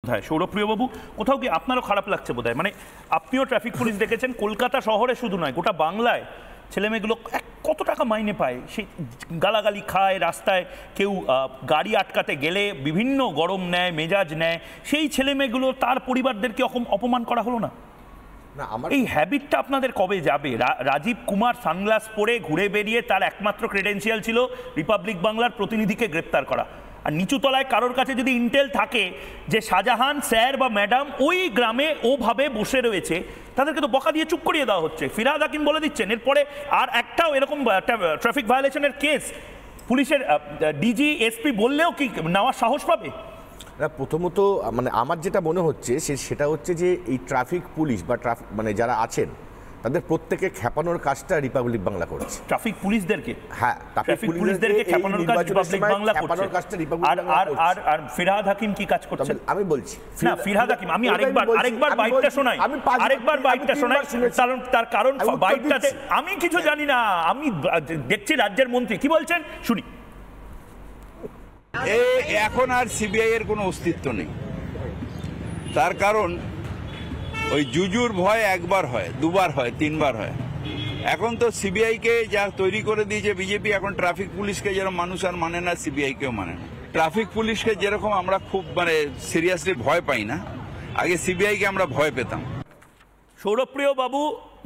হ্যাঁ, সৌরভপ্রিয়বাবু, কোথাও কি আপনারও খারাপ লাগছে বোধহয়? মানে আপনিও ট্রাফিক পুলিশ দেখেছেন, কলকাতা শহরে শুধু নয়, গোটা বাংলায় ছেলেমেয়েগুলো কত টাকা মাইনে পায়, সে গালাগালি খায়, রাস্তায় কেউ গাড়ি আটকাতে গেলে বিভিন্ন গরম নেয়, মেজাজ নেয়, সেই ছেলেমেয়েগুলো তার পরিবারদেরকে অপমান করা হলো না? এই হ্যাবিটটা আপনাদের কবে যাবে? রাজীব কুমার সানগ্লাস পরে ঘুরে বেরিয়ে তার একমাত্র ক্রেডেন্সিয়াল ছিল রিপাবলিক বাংলার প্রতিনিধিকে গ্রেপ্তার করা। আর নিচুতলায় কারোর কাছে যদি ইন্টেল থাকে যে শাহজাহান স্যার বা ম্যাডাম ওই গ্রামে ওভাবে বসে রয়েছে, তাদেরকে তো বকা দিয়ে চুপ করিয়ে দেওয়া হচ্ছে। ফিরহাদ হাকিম বলে দিচ্ছেন এরপরে আর একটাও এরকম ট্রাফিক ভায়োলেশনের কেস পুলিশের ডিজি এসপি বললেও কি নেওয়ার সাহস পাবে? প্রথমত মানে আমার যেটা মনে হচ্ছে সেটা হচ্ছে যে এই ট্রাফিক পুলিশ বা মানে যারা আছেন তাদের প্রত্যেকে খেপানোর কাজটা রিপাবলিক বাংলা করছে। ট্রাফিক পুলিশদেরকে? হ্যাঁ, ট্রাফিক পুলিশদেরকে খেপানোর কাজ রিপাবলিক বাংলা করছে। আর ফিরহাদ হাকিম কি কাজ করছেন আমি বলছি না। ফিরহাদ হাকিম, আমি আরেকবার বাইটটা শোনাই, তার কারণ বাইটটাতে আমি কিছু জানি না, আমি দেখছি রাজ্যের মন্ত্রী কি বলছেন, শুনি। এখন আর সিবিআই এর কোনো অস্তিত্ব নেই। তার কারণ ওই জুজুর ভয় একবার হয়, দুবার হয়, তিনবার হয়। এখন তো সিবিআই কে যা তৈরি করে দিয়েছে বিজেপি, এখন ট্রাফিক পুলিশকে যেরকম মানুষ আর মানে না, সিবিআই কেও মানে না। ট্রাফিক পুলিশকে যেরকম আমরা খুব মানে সিরিয়াসলি ভয় পাই না, আগে সিবিআই কে আমরা ভয় পেতাম। সৌরভপ্রিয় বাবু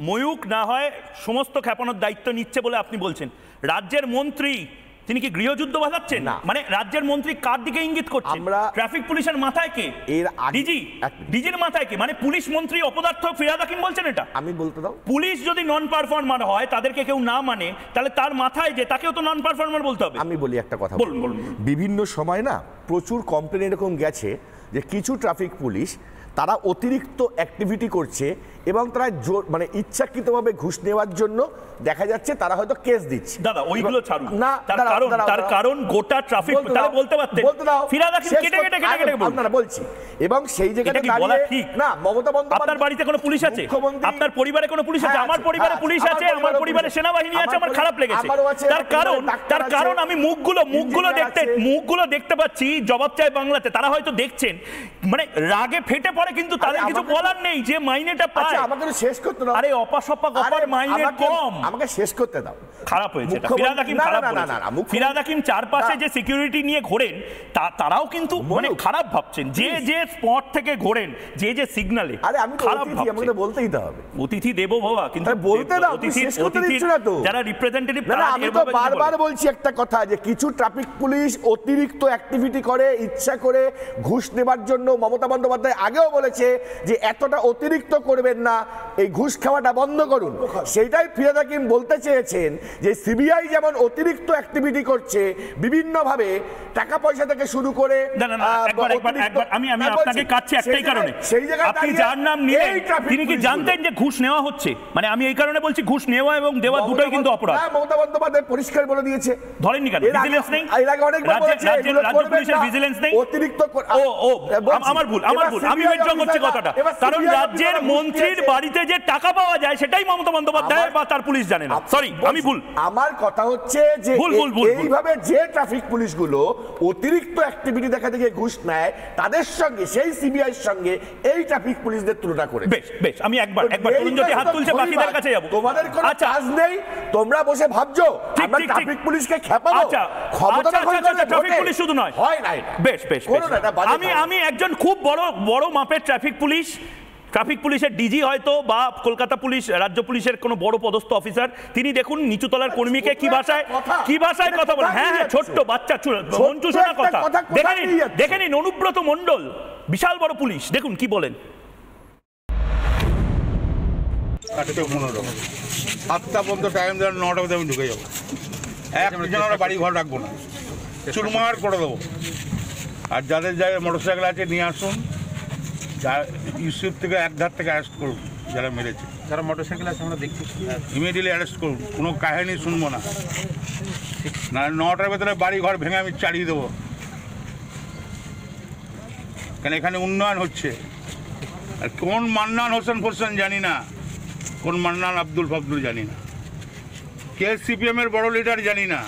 ময়ূক না হয় সমস্ত খেপানোর দায়িত্ব নিচ্ছে বলে আপনি বলছেন। রাজ্যের মন্ত্রী তিনি কি গৃহযুদ্ধ বাঁধাচ্ছেন? মানে রাজ্যের মন্ত্রী কার দিকে ইঙ্গিত করছেন? ট্রাফিক পুলিশের মাথায় কে? ডিজির মাথায় কে? মানে পুলিশ মন্ত্রী অপদার্থ ফিরহাদ হাকিম বলছেন এটা? আমি বলতে দাও। পুলিশ যদি নন পারফর্মার হয়, তাদেরকে কেউ না মানে, তাহলে তার মাথায় যে তাকেও তো নন পারফর্মার বলতে হবে। আমি বলি একটা কথা, বলুন। বিভিন্ন সময় না প্রচুর কমপ্লেন এরকম গেছে যে কিছু ট্রাফিক পুলিশ তারা অতিরিক্ত অ্যাক্টিভিটি করছে এবং তারা মানে ইচ্ছাকৃতভাবে ঘুষ নেওয়ার জন্য দেখা যাচ্ছে তারা হয়তো কেস দিচ্ছে। দাদা ওইগুলো ছাড়ুন না, তার কারণ গোটা ট্রাফিক তারা বলতে পারতেন। ফিরহাদ হাকিম কেটে আপনারা বলছি এবং সেই জায়গাটা দাঁড়িয়ে ঠিক না। মমতা বন্দ্যোপাধ্যায়, আপনার বাড়িতে কোনো পুলিশ আছে? আপনার পরিবারে কোনো পুলিশ আছে? আমার পরিবারে পুলিশ আছে, আমার পরিবারে সেনাবাহিনী আছে। আমার খারাপ লেগেছে তার কারণ আমি মুখগুলো দেখতে পাচ্ছি জবাব চাই বাংলাতে। তারা হয়তো দেখছেন, মানে রাগে ফেটে পড়ে, কিন্তু তাদের কিছু বলার নেই যে মাইনেটা পায়। আমাকে শেষ করতে দাও। আরে অপাসপা গপার মাইনে কম, আমাকে শেষ করতে দাও। খারাপ হয়েছে ফিরহাদ হাকিম, খারাপ বলেছে। ফিরহাদ হাকিম চারপাশে যে সিকিউরিটি নিয়ে ঘোরেন তারাও কিন্তু মানে খারাপ ভাবছেন। যে স্পট থেকে ঘোরেন, যে সিগন্যালে, আরে আমি তো অতিথি, আমাকে তো বলতেই হবে। অতিথি দেবো বাবা, কিন্তু বলতে দাও, শেষ করতে দিচ্ছ না তো। যারা রিপ্রেজেন্টেটিভ, আমি তো বারবার বলছি একটা কথা যে কিছু ট্রাফিক পুলিশ অতিরিক্ত অ্যাক্টিভিটি করে ইচ্ছা করে ঘুষ নেবার জন্য। মমতা বন্দ্যোপাধ্যায় আগেও বলেছে যে এতটা অতিরিক্ত করবেন না, এই ঘুষ খাওয়াটা বন্ধ করুন। সেইটাই ফিরহাদ হাকিম বলতে চেয়েছেন যে সিবিআই যেমন অতিরিক্ত অ্যাক্টিভিটি করছে বিভিন্নভাবে, টাকা পয়সা থেকে শুরু করে। আমি আপনাকে কাটছি একটাই কারণে, আপনি যার নাম নিলেন তিনি কি জানতেন যে ঘুষ নেওয়া হচ্ছে? মানে আমি এই কারণে বলছি ঘুষ নেওয়া এবং দেওয়া দুটোই কিন্তু অপরাধ। মমতা বন্দ্যোপাধ্যায় পরিষ্কার বলে দিয়েছে। ধরেননি কেন? ভিজিলেন্স নেই? রাজ্য পুলিশের ভিজিলেন্স নেই? অতিরিক্ত আমার ভুল, আমি উইথড্র করছি কথাটা। কারণ রাজ্যের মন্ত্রীর বাড়িতে যে টাকা পাওয়া যায় সেটাই মমতা বন্দ্যোপাধ্যায় বা তার পুলিশ জানে না। সরি, আমি ভুল। আমার কথা হচ্ছে যে এইভাবে যে ট্রাফিক পুলিশগুলো অতিরিক্ত অ্যাক্টিভিটি দেখা থেকে ঘুষ নেয়, তাদের সঙ্গে সেই সিবিআই এর সঙ্গে এই ট্রাফিক পুলিশদের তুলনা করে। বেশ আমি একবার তরুণ যদি হাত তুলছে বাকিদের কাছে যাব। তোমাদের কোনো কাজ নেই, তোমরা বসে ভাবছো আমরা ট্রাফিক পুলিশকে খেপাবো। ক্ষমতা ট্রাফিক পুলিশ শুধু নয়, হয় না। বেশ আমি একজন খুব বড় মাপের ট্রাফিক পুলিশের ডিজি হয়তো বা কলকাতা পুলিশ, রাজ্য পুলিশের কোনো বড় পদস্থ অফিসার, তিনি দেখুন নিচুতলার কর্মীকে কি ভাষায় কথা বলেন। হ্যাঁ, ছোট্ট বাচ্চা মঞ্চু শোনা কথা দেখে নিন। অনুব্রত মণ্ডল বিশাল বড় পুলিশ, দেখুন কি বলেন। 7টা পর্যন্ত টাইম দেওয়ার, 9টা মধ্যে আমি ঢুকে যাবো। একজন আমরা বাড়ি ঘর রাখবো না, চুরমার করে দেবো। আর যাদের মোটরসাইকেল আছে নিয়ে আসুন, ইউসুফ থেকে একধার থেকে অ্যারেস্ট করুন। যারা মেরেছে, যারা মোটরসাইকেল আছে আমরা দেখছি, ইমিডিয়েটলি অ্যারেস্ট করুন। কোনো কাহিনী শুনবো না। 9টার ভেতরে বাড়ি ঘর ভেঙে আমি চালিয়ে দেবো। কেন এখানে উন্নয়ন হচ্ছে। আর কোন মান্নান হোসেন জানি না, কোন মান্নান আব্দুল জানি না, কে সিপিএম এর বড় লিডার জানি না,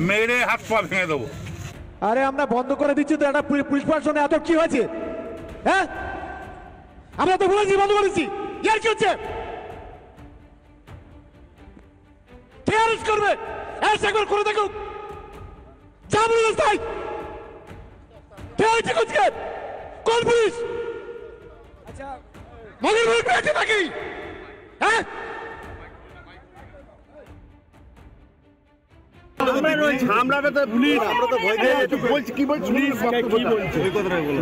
মেরে হাত পা ভেঙে দেবো। আরে আমরা বন্ধ করে দিচ্ছি তো, একটা পুলিশ প্রশাসনে এত কি হয়েছে? হ্যাঁ, আমরা তো বলেছি বন্ধ করেছি, ইয়ার কি হচ্ছে? কে অ্যারেস্ট করবে? অ্যারেস্ট একবার করে দেখুন, যা বলুন তাই। কে হয়েছে কোচকে? কোন পুলিশ? মগের ভুল পেয়েছে নাকি? হ্যাঁ,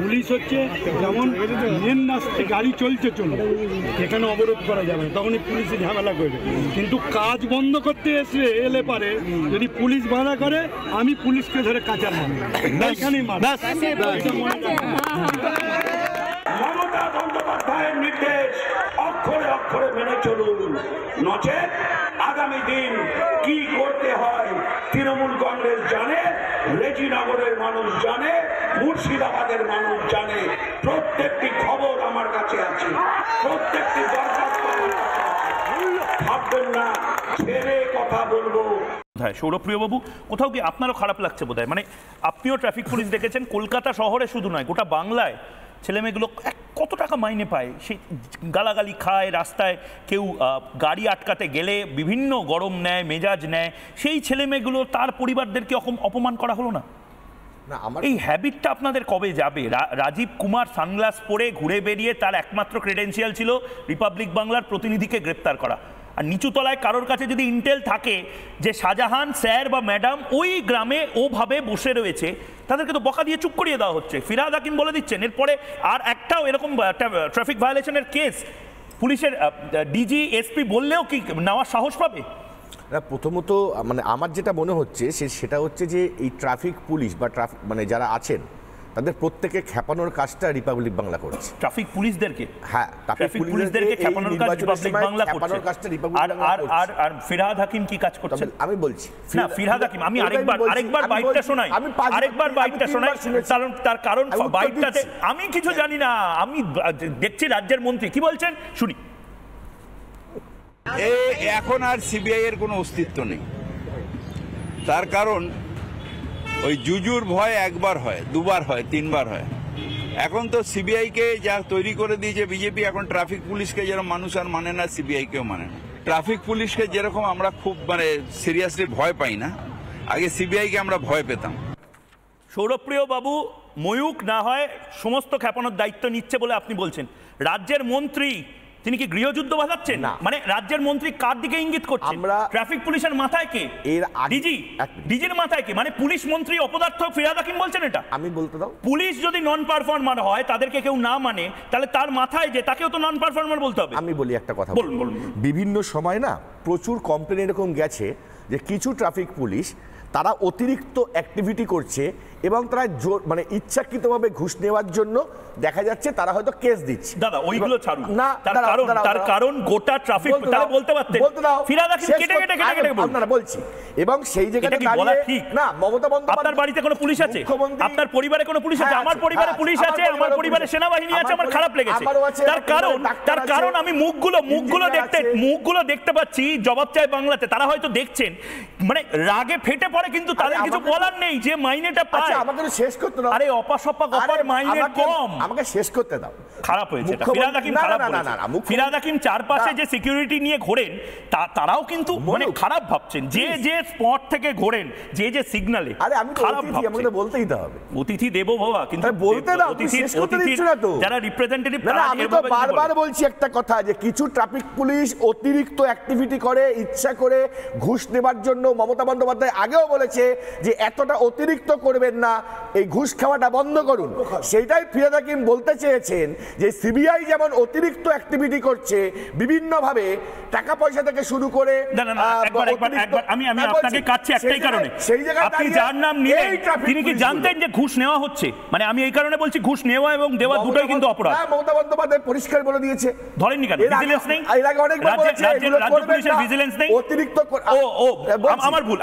পুলিশ হচ্ছে যেমন মেন রাস্তায় গাড়ি চলছে সেখানে অবরোধ করা যাবে না, তখনই পুলিশে ঝামেলা করবে। কিন্তু কাজ বন্ধ করতে এলে পারে যদি পুলিশ বাধা করে, আমি পুলিশকে ধরে কাঁচা মারব, এইখানেই মারব। মমতা বন্দ্যোপাধ্যায়ের নির্দেশ অক্ষরে অক্ষরে মেনে চলুন, নচেত আগামী দিন কি করতে হয় তৃণমূল কংগ্রেস জানে, রেজিনগরের মানুষ জানে, মুর্শিদাবাদের মানুষ জানে। প্রত্যেকটি খবর আমার কাছে আছে, প্রত্যেকটি দরখাস্ত আমার কাছে আছে। ভাববেন না ছেড়ে কথা বলবো। সৌরভপ্রিয় বাবু, কোথাও কি আপনারও খারাপ লাগছে বোধহয়? মানে আপনিও ট্রাফিক পুলিশ দেখেছেন, কলকাতা শহরে শুধু নয় গোটা বাংলায় ছেলেমেয়েগুলো কত টাকা মাইনে পায়, সেই গালাগালি খায়, রাস্তায় কেউ গাড়ি আটকাতে গেলে বিভিন্ন গরম নেয়, মেজাজ নেয়, সেই ছেলেমেয়েগুলো তার পরিবারদেরকে অপমান করা হলো না? এই হ্যাবিটটা আপনাদের কবে যাবে? রাজীব কুমার সানগ্লাস পরে ঘুরে বেরিয়ে তার একমাত্র ক্রেডেন্সিয়াল ছিল রিপাবলিক বাংলার প্রতিনিধিকে গ্রেপ্তার করা। আর নিচুতলায় কারোর কাছে যদি ইন্টেল থাকে যে শাহজাহান স্যার বা ম্যাডাম ওই গ্রামে ওভাবে বসে রয়েছে, তাদেরকে তো বকা দিয়ে চুপ করিয়ে দেওয়া হচ্ছে। ফিরহাদ হাকিম বলে দিচ্ছেন এরপরে আর একটাও এরকম ট্রাফিক ভায়োলেশনের কেস পুলিশের ডিজি এসপি বললেও কি নেওয়ার সাহস পাবে? না, প্রথমত মানে আমার যেটা মনে হচ্ছে সেটা হচ্ছে যে এই ট্রাফিক পুলিশ বা মানে যারা আছেন তাদের প্রত্যেকে খেপানোর কাজটা রিপাবলিক বাংলা করছে। ট্রাফিক পুলিশদেরকে? হ্যাঁ, ট্রাফিক পুলিশদেরকে খেপানোর কাজ রিপাবলিক বাংলা করছে। আর ফিরহাদ হাকিম কি কাজ করছে আমি বলছি না। ফিরহাদ হাকিম আমি আরেকবার বাইটটা শোনাই, তার কারণ বাইটটাতে আমি কিছু জানি না, আমি দেখছি রাজ্যের মন্ত্রী কি বলছেন, শুনি। এখন আর সিবিআই এর কোনো অস্তিত্ব নেই, তার কারণ ওই জুজুর ভয় একবার হয়, দুবার হয়, তিনবার হয়। এখন তো সিবিআই কে যা তৈরি করে দিয়েছে বিজেপি, এখন ট্রাফিক পুলিশকে যেরকম মানুষ আর মানে না, সিবিআই কেও মানে না। ট্রাফিক পুলিশকে যেরকম আমরা খুব মানে সিরিয়াসলি ভয় পাই না, আগে সিবিআই কে আমরা ভয় পেতাম। সৌরভপ্রিয় বাবু, ময়ূক না হয় সমস্ত খেপানোর দায়িত্ব নিচ্ছে বলে আপনি বলছেন। রাজ্যের মন্ত্রী তিনি কি গৃহযুদ্ধ বাঁধাচ্ছেন? মানে রাজ্যের মন্ত্রী কার দিকে ইঙ্গিত করছেন? ট্রাফিক পুলিশের মাথায় কে? ডিজির মাথায় কে? মানে পুলিশ মন্ত্রী অপদার্থ ফিরহাদ হাকিম বলছেন এটা? আমি বলতে দাও। পুলিশ যদি নন পারফর্মার হয়, তাদেরকে কেউ না মানে, তাহলে তার মাথায় যে তাকেও তো নন পারফর্মার বলতে হবে। আমি বলি একটা কথা, বিভিন্ন সময় না প্রচুর কমপ্লেন এরকম গেছে যে কিছু ট্রাফিক পুলিশ তারা অতিরিক্ত অ্যাক্টিভিটি করছে এবং তারা মানে ইচ্ছাকৃতভাবে ঘুষ নেওয়ার জন্য দেখা যাচ্ছে তারা হয়তো কেস দিচ্ছে। দাদা ওইগুলো ছাড়ুন না, তার কারণ গোটা ট্রাফিক তারা বলতে পারতেন। ফিরহাদ হাকিম কেটে আপনারা বলছি, এবং সেই জায়গাটা দাঁড়িয়ে ঠিক না, মমতা বন্দ্যোপাধ্যায় আপনার বাড়িতে কোনো পুলিশ আছে? আপনার পরিবারে কোনো পুলিশ আছে? আমার পরিবারে পুলিশ আছে, আমার পরিবারে সেনাবাহিনী আছে। আমার খারাপ লেগেছে তার কারণ আমি মুখগুলো দেখতে পাচ্ছি জবাব চাই বাংলাতে। তারা হয়তো দেখছেন, মানে রাগে ফেটে পড়ে, কিন্তু তাদের কিছু বলার নেই যে মাইনেটা পায়। আমাকে শেষ করতে দাও। আরে অপাসপা গপার মাইনে কম, আমাকে শেষ করতে দাও। খারাপ হয়েছে এটা। ফিরহাদ হাকিম খারাপ বলেছে। ফিরহাদ হাকিম চারপাশে যে সিকিউরিটি নিয়ে ঘোরেন তারাও কিন্তু মানে খারাপ ভাবছেন। যে স্পট থেকে ঘোরেন, যে সিগন্যালে, আরে আমি তো অতিথি, আমাকে তো বলতেই হবে। অতিথি দেবো বাবা, কিন্তু বলতে দাও, শেষ করতে দিচ্ছ না তো। যারা রিপ্রেজেন্টেটিভ, আমি তো বারবার বলছি একটা কথা যে কিছু ট্রাফিক পুলিশ অতিরিক্ত অ্যাক্টিভিটি করে ইচ্ছা করে ঘুষ নেবার জন্য। মমতা বন্দ্যোপাধ্যায় আগেও বলেছে যে এতটা অতিরিক্ত করবেন না, এই ঘুষ খাওয়াটা বন্ধ করুন। সেইটাই ফিরহাদ হাকিম বলতে চেয়েছেন যে সিবিআই যেমন অতিরিক্ত অ্যাক্টিভিটি করছে বিভিন্নভাবে, টাকা পয়সা থেকে শুরু করে। আমি আপনাকে কাটছি একটাই কারণে, আপনি যার নাম নিয়ে তিনি কি জানতেন যে ঘুষ নেওয়া হচ্ছে? মানে আমি এই কারণে বলছি ঘুষ নেওয়া এবং দেওয়া দুটোই কিন্তু অপরাধ। মমতা বন্দ্যোপাধ্যায় পরিষ্কার বলে দিয়েছে। ধরেননি কেন? ভিজিলেন্স নেই? রাজ্য পুলিশের ভিজিলেন্স নেই? অতিরিক্ত আমার ভুল।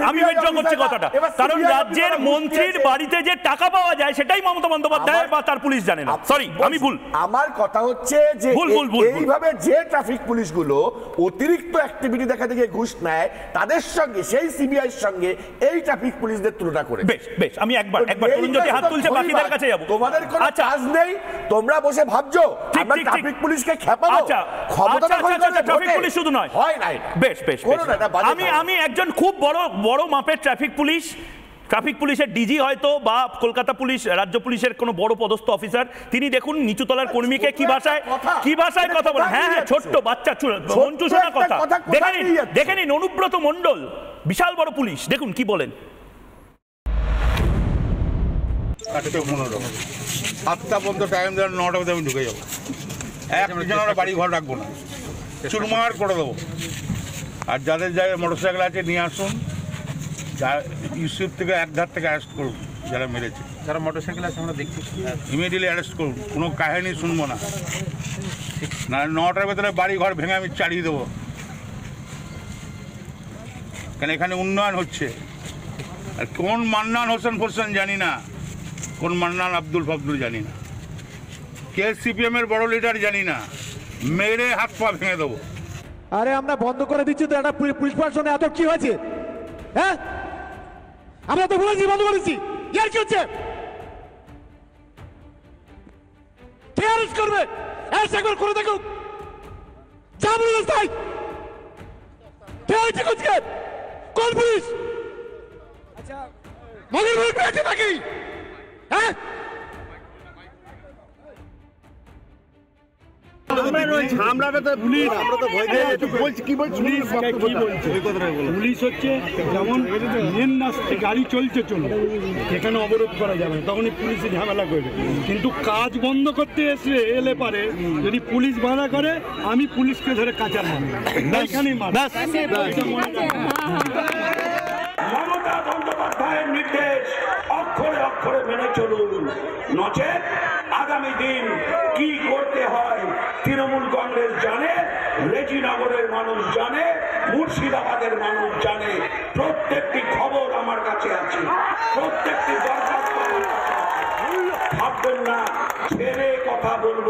আমি উইথড্র করছি কথাটা, কারণ রাজ্যের মন্ত্রীর বাড়িতে যে টাকা পাওয়া যায় সেটাই মমতা বন্দ্যোপাধ্যায় বা তার পুলিশ জানে না। সরি, আমি ভুল। আমার কথা হচ্ছে যে এইভাবে যে ট্রাফিক পুলিশগুলো অতিরিক্ত অ্যাক্টিভিটি দেখাতে গিয়ে ঘুষ নেয় তাদের সঙ্গে সেই সিবিআইর সঙ্গে এই ট্রাফিক পুলিশদের তুলনা করে বেশ বেশ আমি একবার তরুণজ্যোতি হাত তুলছে, বাকিদের কাছে যাব। তোমাদের কোনো কাজ নেই, তোমরা বসে ভাবছো আমরা ট্রাফিক পুলিশকে খেপাবো। ক্ষমতা দখল করলে ট্রাফিক পুলিশ শুধু নয়, হয় না। বেশ বেশ আমি একজন খুব বড় মাপের ট্রাফিক পুলিশের ডিজি হয়তো বা কলকাতা পুলিশ রাজ্য পুলিশের কোনো বড় পদস্থ অফিসার, তিনি দেখুন নিচুতলার কর্মীকে কি ভাষায় কথা বলেন। হ্যাঁ হ্যাঁ, ছোট্ট বাচ্চা মঞ্চু শোনা কথা দেখে নিন। অনুব্রত মণ্ডল বিশাল বড় পুলিশ, দেখুন কি বলেন। 7টা পর্যন্ত টাইম দেওয়ার 9টা পর্যন্ত আমি ঢুকে যাবো। একজন আমরা বাড়ি ঘর রাখবো না, চুরমার করে দেবো। আর যাদের জায়গায় মোটরসাইকেল আছে নিয়ে আসুন, ইউসুফ থেকে এক ধার থেকে অ্যারেস্ট করুন, যারা মেরেছে, যারা মোটরসাইকেল আছে আমরা দেখছি, ইমিডিয়েটলি অ্যারেস্ট করুন। কোনো কাহিনী শুনবো না, না 9টার ভেতরে বাড়ি ঘর ভেঙে আমি চালিয়ে দেবো। কেন এখানে উন্নয়ন হচ্ছে। আর কোন মান্নান হোসেন জানি না, কোন মান্নান আব্দুল ফাবদুল জানি না, কে সিপিএম এর বড় লিডার জানি না, মেরে হাত পা ভেঙে দেবো। আরে আমরা বন্ধ করে দিচ্ছি তো, একটা পুলিশ প্রশাসনে এত কি হয়েছে? হ্যাঁ আমরা তো বলেছি বন্ধ করেছি, ইয়ার কি হচ্ছে? কে অ্যারেস্ট করবে? অ্যারেস্ট করে দেখুক, যা বলুন তাই। কে হয়েছে কুচকে? কোন পুলিশ? আচ্ছা মগের বই পেয়েছে নাকি? হ্যাঁ পুলিশ হচ্ছে যেমন মেন রাস্তায় গাড়ি চলছে এখানে অবরোধ করা যাবে না, তখনই পুলিশে ঝামেলা করবে। কিন্তু কাজ বন্ধ করতে এলে পারে যদি পুলিশ বাধা করে, আমি পুলিশকে ধরে কাঁচা মারব, এখানেই মারব। মমতা বন্দ্যোপাধ্যায়ের নির্দেশ অক্ষরে অক্ষরে মেনে চলুন, নচেত আগামী দিন কি করতে হয় তৃণমূল কংগ্রেস জানে, রেজিনগরের মানুষ জানে, মুর্শিদাবাদের মানুষ জানে। প্রত্যেকটি খবর আমার কাছে আছে, প্রত্যেকটি দরখাস্ত ভাববেন না ছেড়ে কথা বলবো।